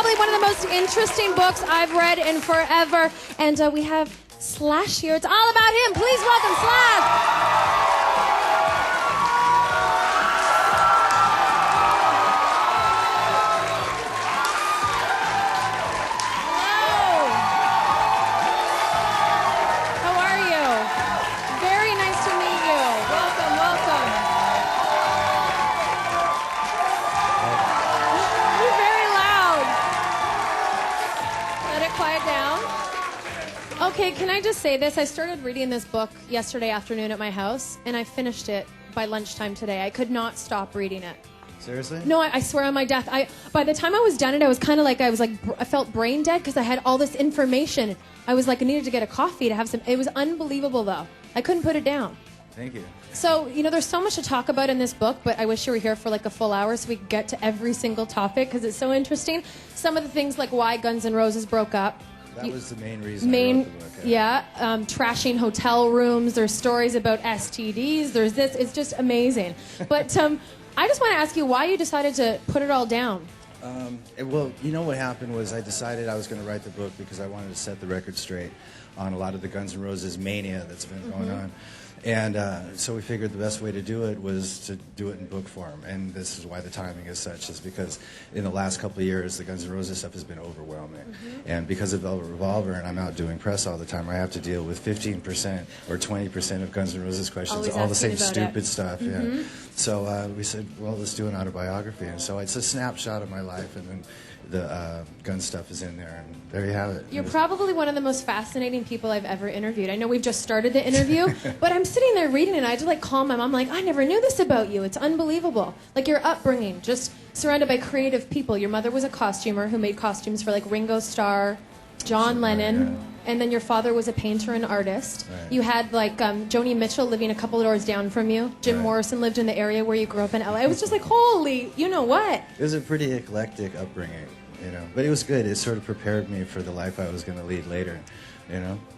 probably one of the most interesting books I've read in forever. And we have Slash here. It's all about him. Please welcome Slash. Okay, can I just say this? I started reading this book yesterday afternoon at my house, and I finished it by lunchtime today. I could not stop reading it. Seriously? No, I swear on my death. By the time I was done it, I was kind of like, I felt brain dead because I had all this information. I was like, I needed to get a coffee to have some. It was unbelievable, though. I couldn't put it down. Thank you. So, there's so much to talk about in this book, but I wish you were here for like a full hour so we could get to every single topic because it's so interesting. Some of the things like why Guns N' Roses broke up. That was the main reason I wrote the book. Trashing hotel rooms. There's stories about STDs. There's this. It's just amazing. But I just want to ask you why you decided to put it all down. Well, what happened was I decided I was going to write the book because I wanted to set the record straight on a lot of the Guns N' Roses mania that's been going on. And so we figured the best way to do it was to do it in book form. And this is why the timing is such, is because in the last couple of years, the Guns N' Roses stuff has been overwhelming. And because of Velvet Revolver, and I'm out doing press all the time, I have to deal with 15% or 20% of Guns N' Roses questions, Always all the same asking about stupid it. stuff. Yeah. So we said, well, let's do an autobiography. And so it's a snapshot of my life, and then the gun stuff is in there, and there you have it. You're probably one of the most fascinating people I've ever interviewed. I know we've just started the interview, but I'm sitting there reading it, and I had to call my mom, like, I never knew this about you. It's unbelievable. Like, your upbringing, just surrounded by creative people. Your mother was a costumer who made costumes for, Ringo Starr, John Lennon, and then your father was a painter and artist. Right. You had, Joni Mitchell living a couple of doors down from you. Jim Morrison lived in the area where you grew up in L.A. It was just like, holy, you know what? It was a pretty eclectic upbringing. But it was good. It sort of prepared me for the life I was going to lead later,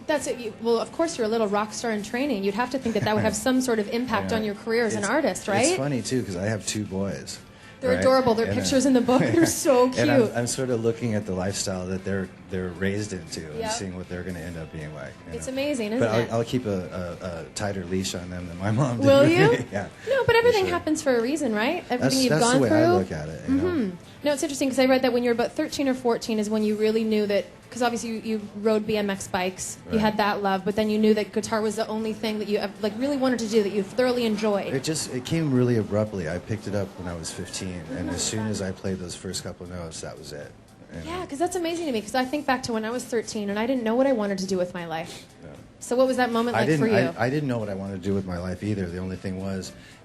That's it. Well, of course, you're a little rock star in training. You'd have to think that would have some sort of impact on your career as an artist, right? It's funny, too, because I have 2 boys. They're adorable. There are pictures in the book. They're so cute. And I'm sort of looking at the lifestyle that they're raised into and seeing what they're going to end up being like. It's amazing, isn't it? But I'll keep a tighter leash on them than my mom did. Will you? Yeah. No, but everything happens for a reason, right? Everything you've that's gone the way through. I look at it. No, it's interesting because I read that when you were about 13 or 14 is when you really knew that, because obviously you rode BMX bikes, you had that love, but then you knew that guitar was the only thing that you really wanted to do, that you thoroughly enjoyed. It came really abruptly. I picked it up when I was 15, and as soon as I played those first couple of notes, that was it. Yeah, because that's amazing to me, because I think back to when I was 13 and I didn't know what I wanted to do with my life. Yeah. So what was that moment like for you? I didn't know what I wanted to do with my life either. The only thing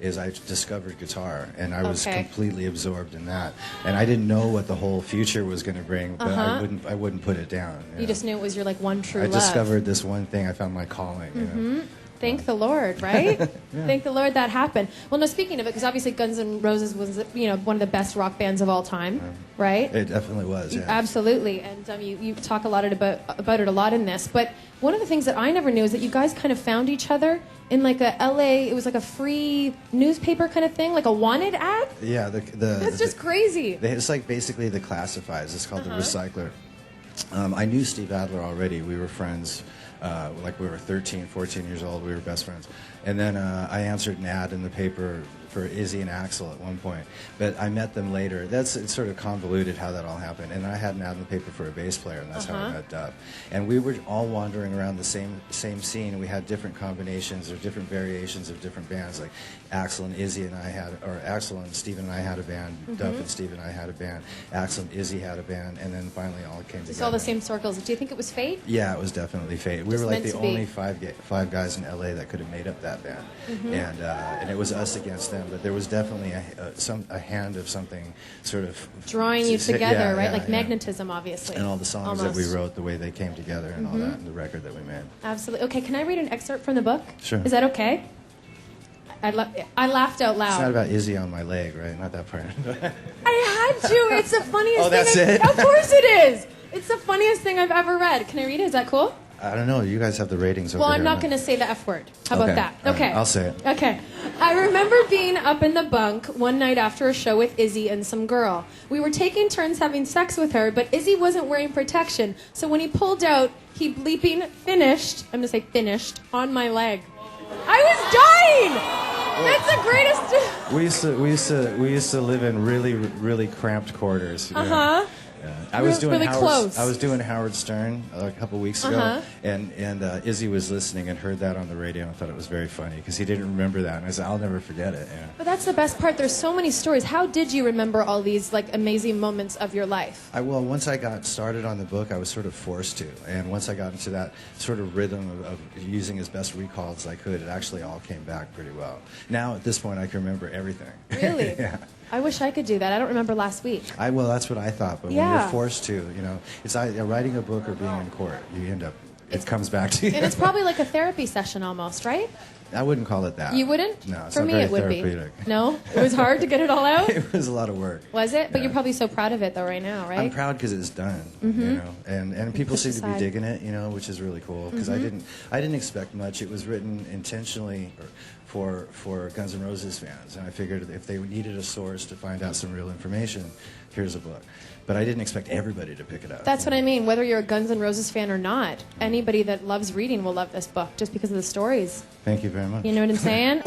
is I discovered guitar, and I was completely absorbed in that. And I didn't know what the whole future was going to bring, but I wouldn't put it down. You just knew it was your one true love. I discovered this one thing. I found my calling. Thank the Lord, right? Thank the Lord that happened. Well, no, speaking of it, because obviously Guns N' Roses was, one of the best rock bands of all time, right? It definitely was, yeah. Absolutely. And you talk a lot about it a lot in this. But one of the things that I never knew is that you guys kind of found each other in a LA, it was a free newspaper kind of thing, like a wanted ad? Yeah. That's just crazy. It's basically the Classifieds. It's called The Recycler. I knew Steve Adler already. We were friends. We were 13, 14 years old. We were best friends. And then I answered an ad in the paper for Izzy and Axl at one point. But I met them later. It's sort of convoluted how that all happened. And I had an ad in the paper for a bass player, and that's how I met Duff. And we were all wandering around the same scene. We had different combinations or different variations of different bands. Like Axl and Izzy and I had, or Axl and Steve and I had a band. Duff and Steve and I had a band. Axl and Izzy had a band. And then finally all came together. It's all the same circles. Do you think it was fate? Yeah, it was definitely fate. We were the only five guys in LA that could have made up that band. And it was us against them. But there was definitely a hand of something sort of drawing you together, right? Magnetism, obviously. And all the songs that we wrote, the way they came together, and all that, and the record that we made. Absolutely. Okay, can I read an excerpt from the book? Sure. Is that okay? I laughed out loud. It's not about Izzy on my leg, right? Not that part. I had to. It's the funniest thing. Oh, that's it? Of course it is. It's the funniest thing I've ever read. Can I read it? Is that cool? I don't know. You guys have the ratings over Well, here. I'm not going to say the F word. How about that? All right, Okay. I'll say it. Okay. I remember being up in the bunk one night after a show with Izzy and some girl. We were taking turns having sex with her, but Izzy wasn't wearing protection. So when he pulled out, he bleeping finished, I'm going to say finished, on my leg. I was dying! That's the greatest... We used to live in really cramped quarters. Uh-huh. I was doing really close. I was doing Howard Stern a couple weeks ago, and Izzy was listening and heard that on the radio and thought it was very funny because he didn't remember that, and I said, I'll never forget it. Yeah. But that's the best part. There's so many stories. How did you remember all these like amazing moments of your life? Well, once I got started on the book, I was sort of forced to, and once I got into that sort of rhythm of using as best recall as I could, it actually all came back pretty well. Now at this point, I can remember everything. Really? Yeah. I wish I could do that. I don't remember last week. Well, that's what I thought, but when Yeah. you're forced to, you know, it's either writing a book or being in court. You end up, it comes back to you. And it's probably like a therapy session almost, right? I wouldn't call it that. You wouldn't? No, it's For not me, very it would therapeutic. be. No? It was hard to get it all out? It was a lot of work. Was it? But Yeah. you're probably so proud of it, though, right now, right? I'm proud because it's done, you know, and people Push seem to be aside. digging it, you know, which is really cool because I didn't expect much. It was written intentionally for Guns N' Roses fans, and I figured if they needed a source to find out some real information, here's a book. But I didn't expect everybody to pick it up. That's what I mean. Whether you're a Guns N' Roses fan or not, anybody that loves reading will love this book just because of the stories. Thank you very much. You know what I'm saying?